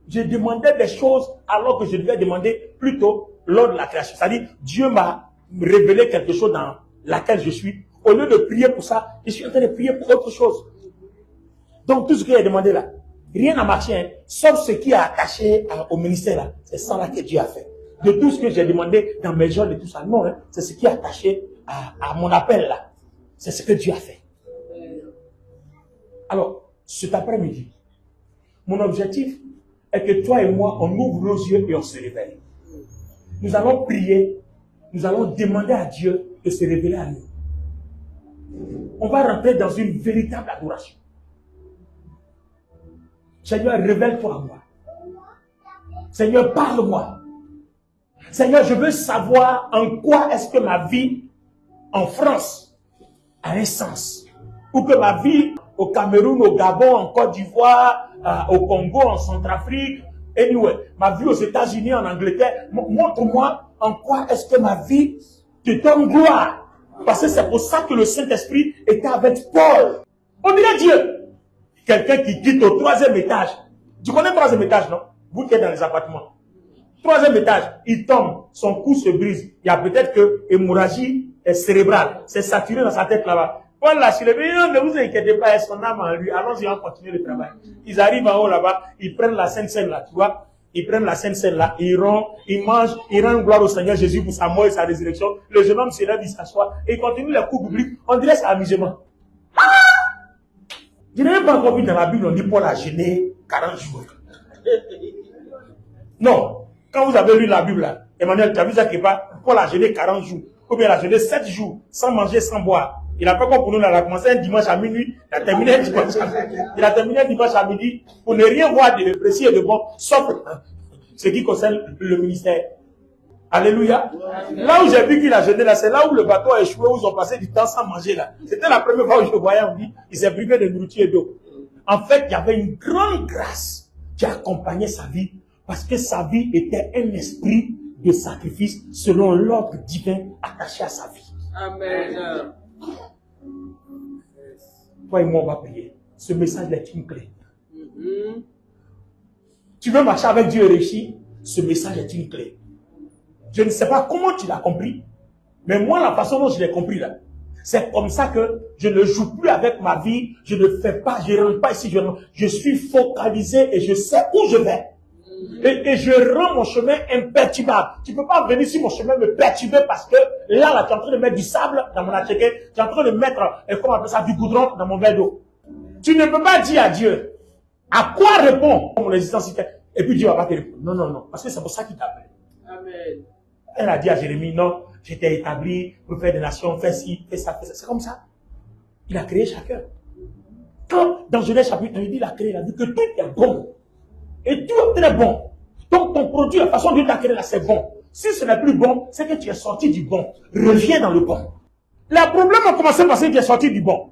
Je demandais des choses alors que je devais demander plutôt lors de la création. C'est-à-dire, Dieu m'a révélé quelque chose dans laquelle je suis. Au lieu de prier pour ça, je suis en train de prier pour autre chose. Donc, tout ce qu'il a demandé là, rien n'a marché, hein, sauf ce qui est attaché au ministère là. C'est ça là que Dieu a fait. De tout ce que j'ai demandé dans mes jours et tout ça, non, hein, c'est ce qui est attaché à mon appel là. C'est ce que Dieu a fait. Alors, cet après-midi, mon objectif est que toi et moi, on ouvre nos yeux et on se réveille. Nous allons prier, nous allons demander à Dieu de se révéler à nous. On va rentrer dans une véritable adoration. Seigneur, révèle-toi à moi. Seigneur, parle-moi. Seigneur, je veux savoir en quoi est-ce que ma vie en France a un sens. Ou que ma vie au Cameroun, au Gabon, en Côte d'Ivoire, au Congo, en Centrafrique, anyway, ma vie aux États-Unis, en Angleterre, montre-moi en quoi est-ce que ma vie te donne gloire. Parce que c'est pour ça que le Saint-Esprit était avec Paul. On dirait Dieu. Quelqu'un qui quitte au 3e étage. Tu connais le 3e étage, non? Vous qui êtes dans les appartements. 3e étage, il tombe, son cou se brise. Il y a peut-être que hémorragie cérébrale. C'est saturé dans sa tête là-bas. Paul l'a soulevé, ne vous inquiétez pas, son âme en lui. Allons-y, on continue le travail. Ils arrivent en haut là-bas, ils prennent la Sainte Seine là, tu vois. Ils prennent la Sainte Seine là, ils mangent, ils rendent gloire au Seigneur Jésus pour sa mort et sa résurrection. Le jeune homme se lève, il s'assoit et il continue les cours bibliques. On dirait c'est amusement. Je n'ai pas encore vu dans la Bible, on dit Paul a jeûné 40 jours. Non. Quand vous avez lu la Bible là, Emmanuel, tu as vu ça quelque part? Paul a jeûné 40 jours. Ou bien il a jeûné 7 jours, sans manger, sans boire. Il n'a pas comme pour nous, il a commencé un dimanche à minuit, il a terminé un dimanche à midi. Il a terminé un dimanche à midi pour ne rien voir de précis et de bon, sauf ce qui concerne le ministère. Alléluia. Là où j'ai vu qu'il a jeûné là, c'est là où le bateau a échoué, où ils ont passé du temps sans manger là. C'était la première fois où je le voyais, on dit, il s'est privé de nourriture et d'eau. En fait, il y avait une grande grâce qui accompagnait sa vie, parce que sa vie était un esprit de sacrifice selon l'ordre divin attaché à sa vie. Amen. Toi et moi, on va prier. ce message est une clé. Tu veux marcher avec Dieu et réussir, ce message est une clé. Je ne sais pas comment tu l'as compris, mais moi, la façon dont je l'ai compris là, c'est comme ça que je ne joue plus avec ma vie, je ne fais pas, je ne rentre pas ici, je suis focalisé et je sais où je vais. Et je rends mon chemin imperturbable. Tu ne peux pas venir sur mon chemin me perturber parce que là, tu es en train de mettre du sable dans mon atelier, tu es en train de mettre, comment on appelle ça, du goudron dans mon verre d'eau. Tu ne peux pas dire à Dieu, à quoi répond mon existence, et puis Dieu va pas te répondre. Non, non, non, parce que c'est pour ça qu'il t'appelle. Amen. Elle a dit à Jérémie, non, j'étais établi pour faire des nations, fais ci, fais ça, fais ça. C'est comme ça. Il a créé chacun. Quand, dans Genèse chapitre 1, il a créé, il a dit que tout est bon. Et tout est très bon. Donc ton produit, la façon dont tu as créé là, c'est bon. Si ce n'est plus bon, c'est que tu es sorti du bon. Reviens dans le bon. Le problème a commencé parce que tu es sorti du bon.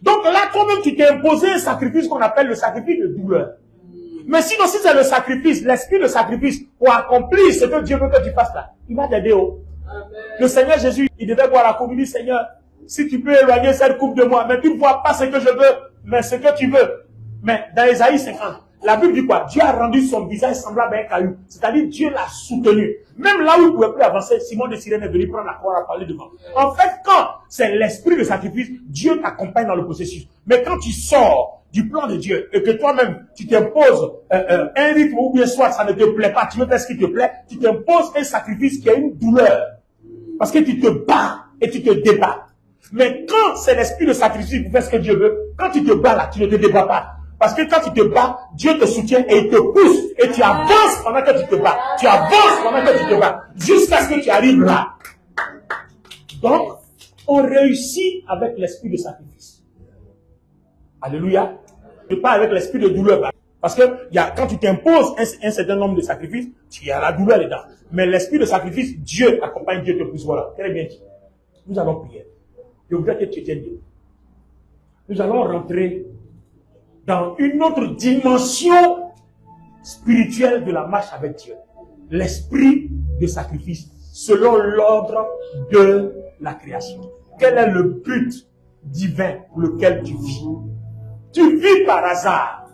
Donc là, toi-même, tu t'es imposé un sacrifice qu'on appelle le sacrifice de douleur. Mais sinon, si c'est le sacrifice, l'esprit de sacrifice, pour accomplir ce que Dieu veut que tu fasses là, il va t'aider. Le Seigneur Jésus, il devait boire la coupe. Il dit, Seigneur, si tu peux éloigner cette coupe de moi, mais tu ne vois pas ce que je veux, mais ce que tu veux. Mais dans Ésaïe 50, la Bible dit quoi? Dieu a rendu son visage semblable à un caillou. C'est-à-dire, Dieu l'a soutenu. Même là où il ne pouvait plus avancer, Simon de Cyrène est venu prendre la croix à parler devant. En fait, quand c'est l'esprit de sacrifice, Dieu t'accompagne dans le processus. Mais quand tu sors du plan de Dieu et que toi-même, tu t'imposes un rythme ou bien soit ça ne te plaît pas, tu veux faire ce qui te plaît, tu t'imposes un sacrifice qui a une douleur. Parce que tu te bats et tu te débats. Mais quand c'est l'esprit de sacrifice pour faire ce que Dieu veut, quand tu te bats là, tu ne te débats pas. Parce que quand tu te bats, Dieu te soutient et il te pousse. Et tu avances pendant que tu te bats. Tu avances pendant que tu te bats. Jusqu'à ce que tu arrives là. Donc, on réussit avec l'esprit de sacrifice. Alléluia. Pas avec l'esprit de douleur. Parce que quand tu t'imposes un certain nombre de sacrifices, tu as la douleur dedans. Mais l'esprit de sacrifice, Dieu accompagne, Dieu te pousse. Voilà. Très bien dit. Nous allons prier. Je voudrais que tu tiennes Dieu. Nous allons rentrer dans une autre dimension spirituelle de la marche avec Dieu. L'esprit de sacrifice selon l'ordre de la création. Quel est le but divin pour lequel tu vis? Tu vis par hasard.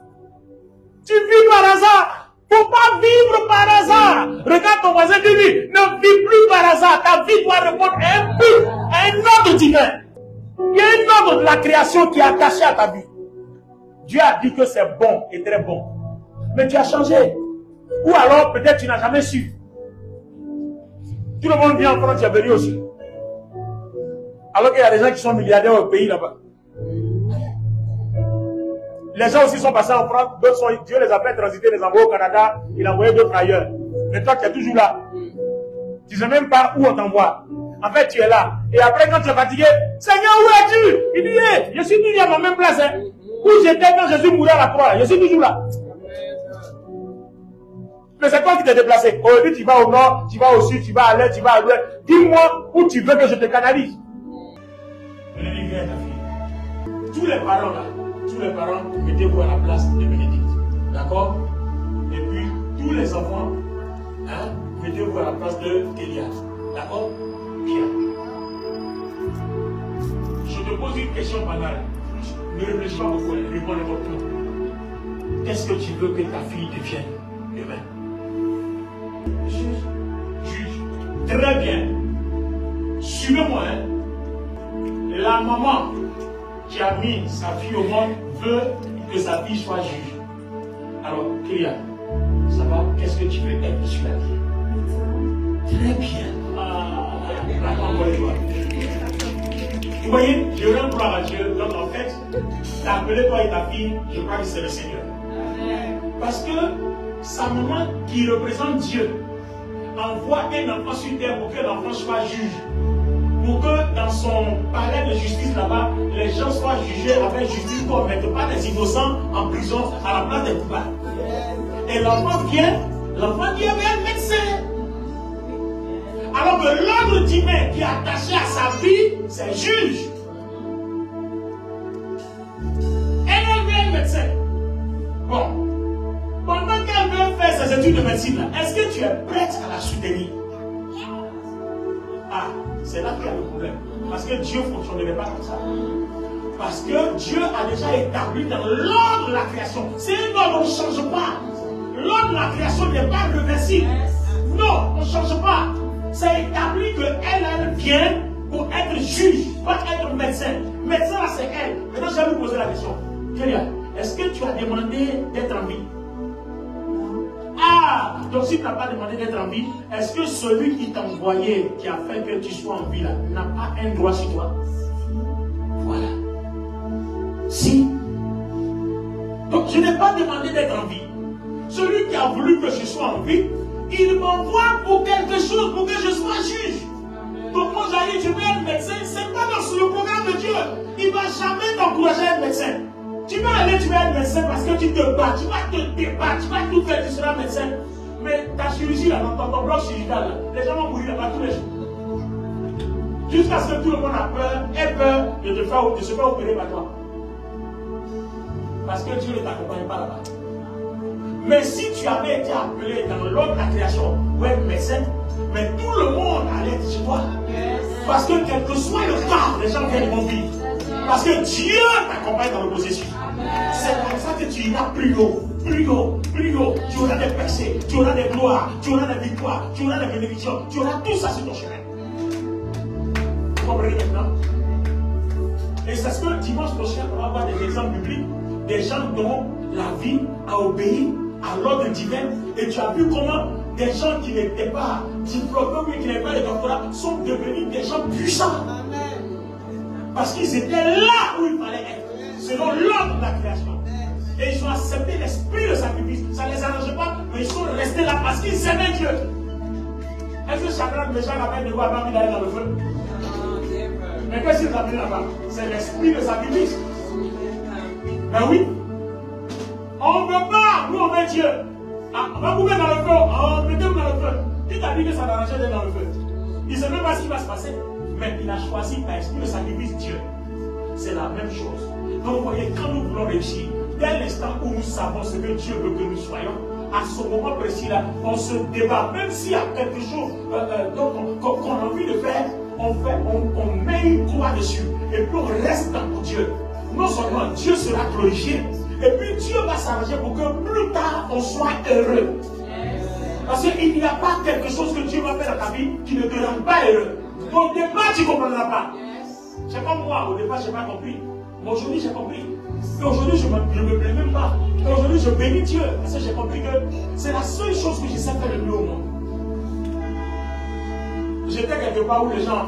Tu vis par hasard. Faut pas vivre par hasard. Regarde ton voisin, dis-lui, ne vis plus par hasard. Ta vie doit répondre à un but, à un ordre divin. Il y a un ordre de la création qui est attaché à ta vie. Dieu a dit que c'est bon et très bon. Mais tu as changé. Ou alors, peut-être tu n'as jamais su. Tout le monde vient en France, tu es venu aussi. Alors qu'il y a des gens qui sont milliardaires au pays là-bas. Les gens aussi sont passés en France, Dieu les a fait transiter, les envoyer au Canada, il a envoyé d'autres ailleurs. Mais toi, tu es toujours là. Tu ne sais même pas où on t'envoie. En fait, tu es là. Et après, quand tu es fatigué, Seigneur, où es-tu? Il dit, hey, je suis toujours à ma même place. Hein. Où j'étais quand Jésus mourait à la croix, je suis toujours là. Mais c'est toi qui t'es déplacé. Aujourd'hui, tu vas au nord, tu vas au sud, tu vas à l'est, tu vas à l'ouest. Dis-moi où tu veux que je te canalise. Tous les parents là, mettez-vous à la place de Bénédicte. D'accord? Et puis, tous les enfants, hein, mettez-vous à la place de Elias. D'accord? Bien. Je te pose une question banale. Ne réfléchis pas beaucoup, réponds n'importe quoi. Qu'est-ce que tu veux que ta fille devienne demain? Juge. Très bien. Suivez-moi. Hein. La maman qui a mis sa fille au monde veut que sa fille soit juge. Alors, Kyria, ça va? Qu'est-ce que tu veux être sur la vie? Très bien. Vous voyez, je rends gloire à Dieu. Donc en fait, t'as appelé toi et ta fille, je crois que c'est le Seigneur. Parce que sa maman qui représente Dieu envoie un enfant sur terre pour que l'enfant soit juge. Pour que dans son palais de justice là-bas, les gens soient jugés avec justice, qu'on ne mette pas des innocents en prison à la place des coupables. Et l'enfant vient avec un médecin. Alors que l'ordre divin qui est attaché à sa vie, c'est juge. Elle vient un médecin. Bon. Pendant qu'elle veut faire ses études de médecine, est-ce que tu es prête à la soutenir? Ah, c'est là qu'il y a le problème. Parce que Dieu ne fonctionnerait pas comme ça. Parce que Dieu a déjà établi dans l'ordre de la création. C'est un ordre, on ne change pas. L'ordre de la création n'est pas réversible. Non, on ne change pas. C'est établi qu'elle vient pour être juge, pas être médecin. Médecin, là, c'est elle. Maintenant, je vais vous poser la question. Kélia, est-ce que tu as demandé d'être en vie? Ah, donc si tu n'as pas demandé d'être en vie, est-ce que celui qui t'a envoyé, qui a fait que tu sois en vie là, n'a pas un droit sur toi? Voilà. Si. Donc je n'ai pas demandé d'être en vie. Celui qui a voulu que je sois en vie, il m'envoie pour quelque chose, pour que je sois juge. Donc moi j'allais, je veux être médecin, c'est pas dans le programme de Dieu. Il ne va jamais t'encourager à être médecin. Tu vas aller, tu vas être médecin parce que tu te bats, tu vas te débattre, tu vas tout faire, tu seras médecin. Mais ta chirurgie là, dans ton bloc chirurgical là, les gens vont mourir là-bas tous les jours. Jusqu'à ce que tout le monde ait peur de se faire opérer par toi. Parce que Dieu ne t'accompagne pas là-bas. Mais si tu avais été appelé dans l'ordre de la création pour être médecin, mais tout le monde allait être chez toi. Parce que quel que soit le cas, les gens viennent vivre. Parce que Dieu t'accompagne dans le processus. C'est comme ça que tu iras plus haut, plus haut, plus haut. Tu auras des percées, tu auras des gloires, tu auras des victoires, tu auras des bénédictions, tu auras tout ça sur ton chemin. Vous comprenez maintenant? Et c'est ce que dimanche prochain, on va avoir des exemples bibliques, des gens dont la vie a obéi à l'ordre divin. Et tu as vu comment des gens qui n'étaient pas diplômés, qui n'avaient pas de doctorat, sont devenus des gens puissants. Parce qu'ils étaient là où il fallait être, selon l'ordre de la création. Et ils ont accepté l'esprit de sacrifice. Ça ne les arrangeait pas, mais ils sont restés là parce qu'ils aimaient Dieu. Est-ce que chacun de mes gens avait de quoi avoir mis d'aller dans le feu? Mais qu'est-ce qu'ils ont mis là-bas? C'est l'esprit de sacrifice. Ben oui. On ne veut pas, nous on veut Dieu. Ah, on va vous mettre dans le feu. Oh, mettez-vous dans le feu. Qui t'a dit que ça t'arrangeait d'être dans le feu? Il ne sait même pas ce qui va se passer. Mais il a choisi par esprit de sacrifice Dieu. C'est la même chose. Donc vous voyez, quand nous voulons réussir, dès l'instant où nous savons ce que Dieu veut que nous soyons, à ce moment précis-là, on se débat. Même s'il y a quelque chose qu'on a envie de faire, on met une croix dessus. Et puis on reste dans Dieu. Non seulement Dieu sera glorifié, et puis Dieu va s'arranger pour que plus tard on soit heureux. Parce qu'il n'y a pas quelque chose que Dieu va faire dans ta vie qui ne te rend pas heureux. Au départ, tu ne comprendras pas. C'est comme moi, au départ, je n'ai pas compris. Mais aujourd'hui, j'ai compris. Et aujourd'hui, je ne me plains même pas. Et aujourd'hui, je bénis Dieu. Parce que j'ai compris que c'est la seule chose que je sais faire le mieux au monde. J'étais quelque part où les gens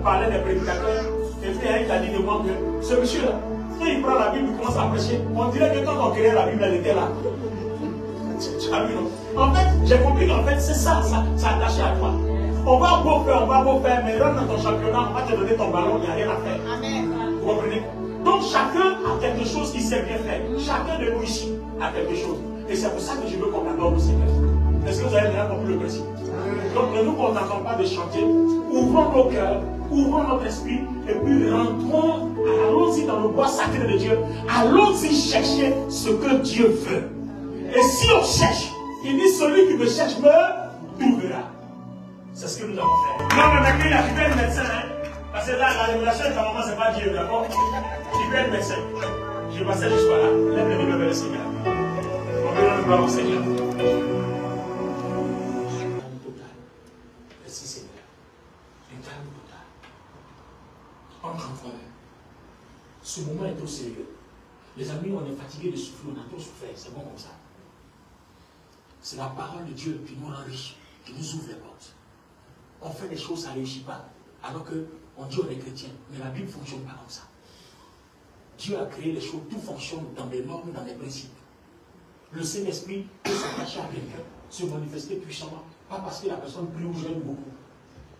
parlaient des prédicateurs. Et puis, il a dit de moi que ce monsieur-là, quand il prend la Bible, il commence à prêcher. On dirait que quand on créait la Bible, elle était là. Tu as vu, non? En fait, j'ai compris qu'en fait, c'est ça attaché à toi. On va beau faire, mais rentre dans ton championnat, on va te donner ton ballon, il n'y a rien à faire. Amen. Vous comprenez? Donc chacun a quelque chose qu'il sait bien faire. Chacun de nous ici a quelque chose. Et c'est pour ça que je veux qu'on adore le Seigneur. Est-ce que vous avez bien compris le principe? Donc ne nous contentons pas de chanter. Ouvrons nos cœurs, ouvrons notre esprit, et puis rentrons, allons-y dans le bois sacré de Dieu. Allons-y chercher ce que Dieu veut. Et si on cherche, il dit celui qui me cherche me trouvera. C'est ce que nous avons fait. Non, mais maintenant, il a fait le médecin. Hein? Parce que là, la révélation de ta maman, ce n'est pas Dieu, d'accord? Il fait le médecin. Je passais jusqu'à là. Lève les mains vers le Seigneur. On veut le gloire au Seigneur. Merci Seigneur. Un calme total. Entre frère. Ce moment est trop sérieux. Les amis, on est fatigué de souffrir, on a trop souffert. C'est bon comme ça. C'est la parole de Dieu qui nous enrichit, qui nous ouvre les portes. On fait des choses, ça ne réussit pas. Alors qu'on dit on est chrétien. Mais la Bible ne fonctionne pas comme ça. Dieu a créé les choses, tout fonctionne dans des normes, dans des principes. Le Saint-Esprit peut s'attacher à quelqu'un, se manifester puissamment. Pas parce que la personne prie ou jeûne beaucoup.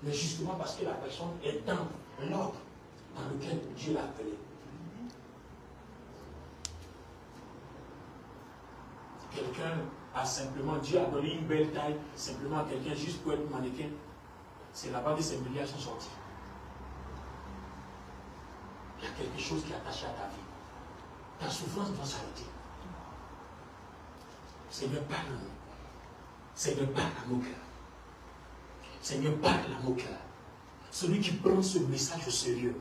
Mais justement parce que la personne est dans l'ordre dans lequel Dieu l'a appelé. Quelqu'un a simplement, Dieu a donné une belle taille, simplement à quelqu'un juste pour être mannequin. C'est là-bas que ces milliards sont sortis. Il y a quelque chose qui est attaché à ta vie. Ta souffrance doit s'arrêter. Seigneur, parle-nous. Seigneur, parle à nos cœurs. Seigneur, parle à nos cœurs. Celui qui prend ce message au sérieux.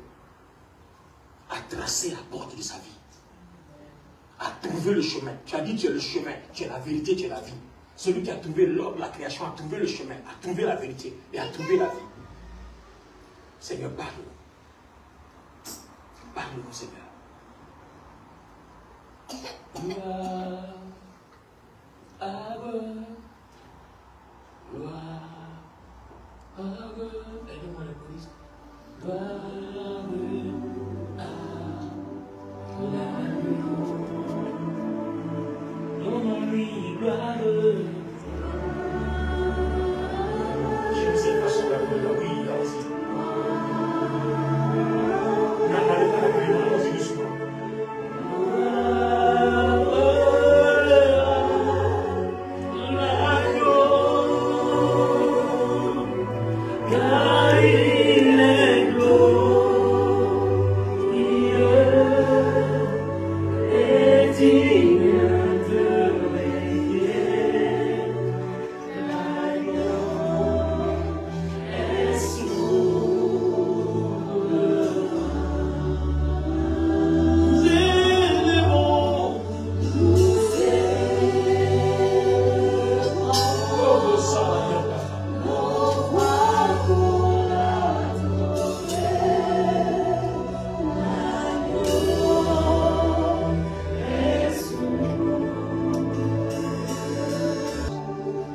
à tracer la porte de sa vie, à trouver le chemin. Tu as dit tu es le chemin, tu es la vérité, tu es la vie. Celui qui a trouvé l'ordre, la création, a trouvé le chemin, a trouvé la vérité et a trouvé la vie. Seigneur, parle-nous. Parle-nous, Seigneur. Aide-moi la police. Je ne sais pas sur la voie, oui, allez-y. N'allez pas la pluie, allons-y doucement.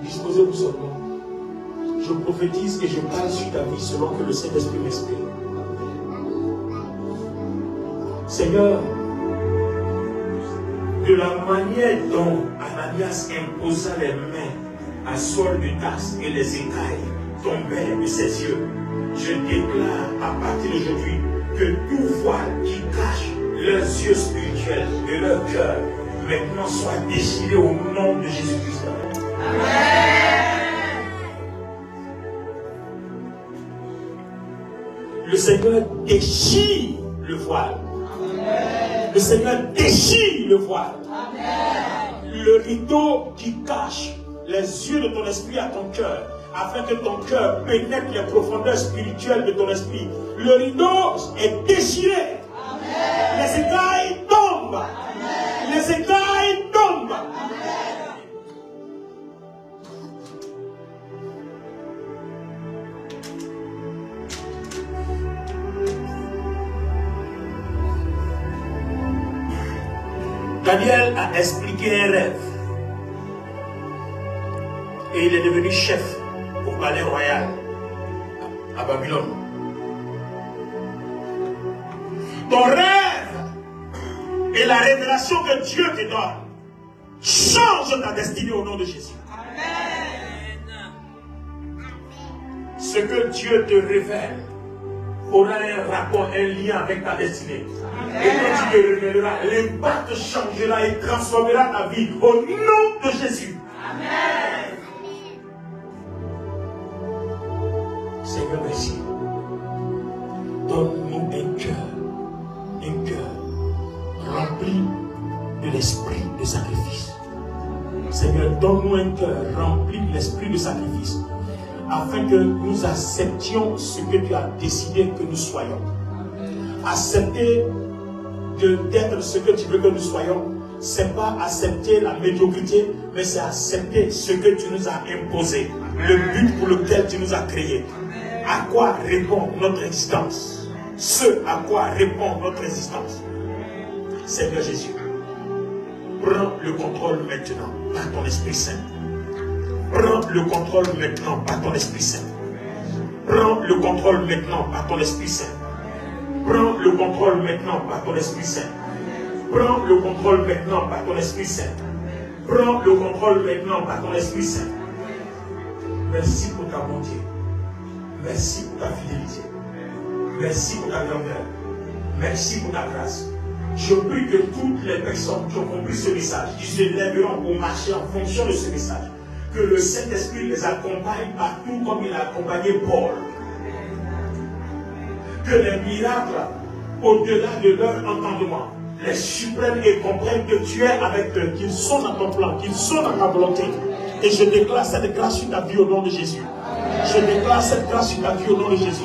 Disposez-vous seulement. Je prophétise et je parle sur ta vie selon que le Saint-Esprit m'exprime. Seigneur, de la manière dont Ananias imposa les mains à Saul de Tarse et les écailles tombèrent de ses yeux, je déclare à partir d'aujourd'hui que tout voile qui cache leurs yeux spirituels et leur cœur maintenant soit déchiré au nom de Jésus-Christ. Le Seigneur déchire le voile. Le Seigneur déchire le voile. Le rideau qui cache les yeux de ton esprit à ton cœur, afin que ton cœur pénètre les profondeurs spirituelles de ton esprit. Le rideau est déchiré. Les écailles tombent. Les écailles tombent. Daniel a expliqué un rêve et il est devenu chef au palais royal à Babylone. Ton rêve et la révélation que Dieu te donne change ta destinée au nom de Jésus. Amen. Ce que Dieu te révèle aura un rapport, un lien avec ta destinée. Et quand tu te révéleras, l'impact changera et transformera ta vie au nom de Jésus. Amen. Seigneur, merci. Donne-nous un cœur rempli de l'esprit de sacrifice. Seigneur, donne-nous un cœur rempli de l'esprit de sacrifice, afin que nous acceptions ce que tu as décidé que nous soyons. Accepter d'être ce que tu veux que nous soyons, c'est pas accepter la médiocrité, mais c'est accepter ce que tu nous as imposé, le but pour lequel tu nous as créés. À quoi répond notre existence? Ce à quoi répond notre existence. Seigneur Jésus, prends le contrôle maintenant par ton Esprit Saint. Prends le contrôle maintenant par ton Esprit Saint. Prends le contrôle maintenant par ton Esprit Saint. Prends le contrôle maintenant par ton Esprit Saint. Prends le contrôle maintenant par ton Esprit Saint. Prends le contrôle maintenant par ton Esprit Saint. Merci pour ta bonté. Merci pour ta fidélité. Merci pour ta grandeur. Merci pour ta grâce. Je prie que toutes les personnes qui ont compris ce message, qui se lèveront pour marcher en fonction de ce message, que le Saint-Esprit les accompagne partout comme il a accompagné Paul. Que les miracles, au-delà de leur entendement, les surprennent et comprennent que tu es avec eux, qu'ils sont dans ton plan, qu'ils sont dans ta volonté. Et je déclare cette grâce sur ta vie au nom de Jésus. Je déclare cette grâce sur ta vie au nom de Jésus.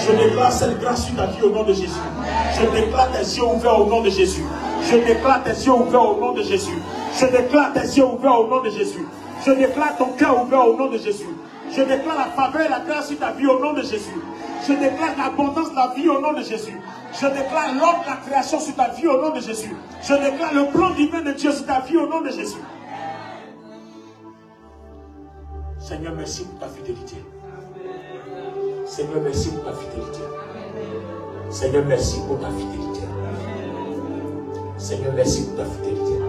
Je déclare cette grâce sur ta vie au nom de Jésus. Je déclare tes yeux ouverts au nom de Jésus. Je déclare tes yeux ouverts au nom de Jésus. Je déclare tes yeux ouverts au nom de Jésus. Je déclare ton cœur ouvert au nom de Jésus. Je déclare la faveur et la grâce sur ta vie au nom de Jésus. Je déclare l'abondance de la vie au nom de Jésus. Je déclare l'ordre de la création sur ta vie au nom de Jésus. Je déclare le plan divin de Dieu sur ta vie au nom de Jésus. Seigneur, merci pour ta fidélité. Seigneur, merci pour ta fidélité. Seigneur, merci pour ta fidélité. Seigneur, merci pour ta fidélité.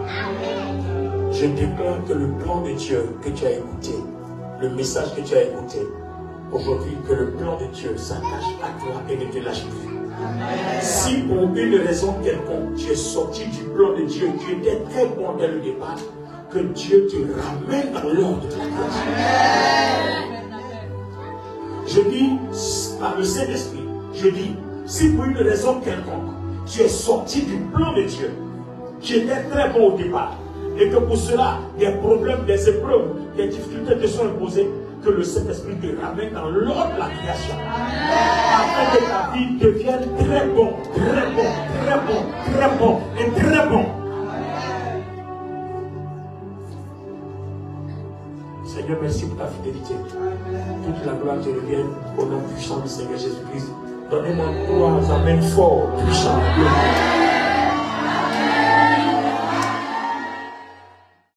Je déclare que le plan de Dieu que tu as écouté, le message que tu as écouté, aujourd'hui, que le plan de Dieu s'attache à toi et ne te lâche plus. Si pour une raison quelconque, tu es sorti du plan de Dieu, tu étais très bon dès le départ, que Dieu te ramène dans l'ordre de la grâce. Je dis, par le Saint-Esprit, je dis, si pour une raison quelconque, tu es sorti du plan de Dieu, tu étais très bon au départ, et que pour cela, des problèmes, des épreuves, des difficultés te sont imposées, que le Saint-Esprit te ramène dans l'ordre de la création. Afin que ta vie devienne très bon, très bon, très bon, très bon et très bon. Seigneur, merci pour ta fidélité. Toute la gloire te revienne au nom puissant du Seigneur Jésus-Christ. Donnez-moi gloire, amène fort, puissant.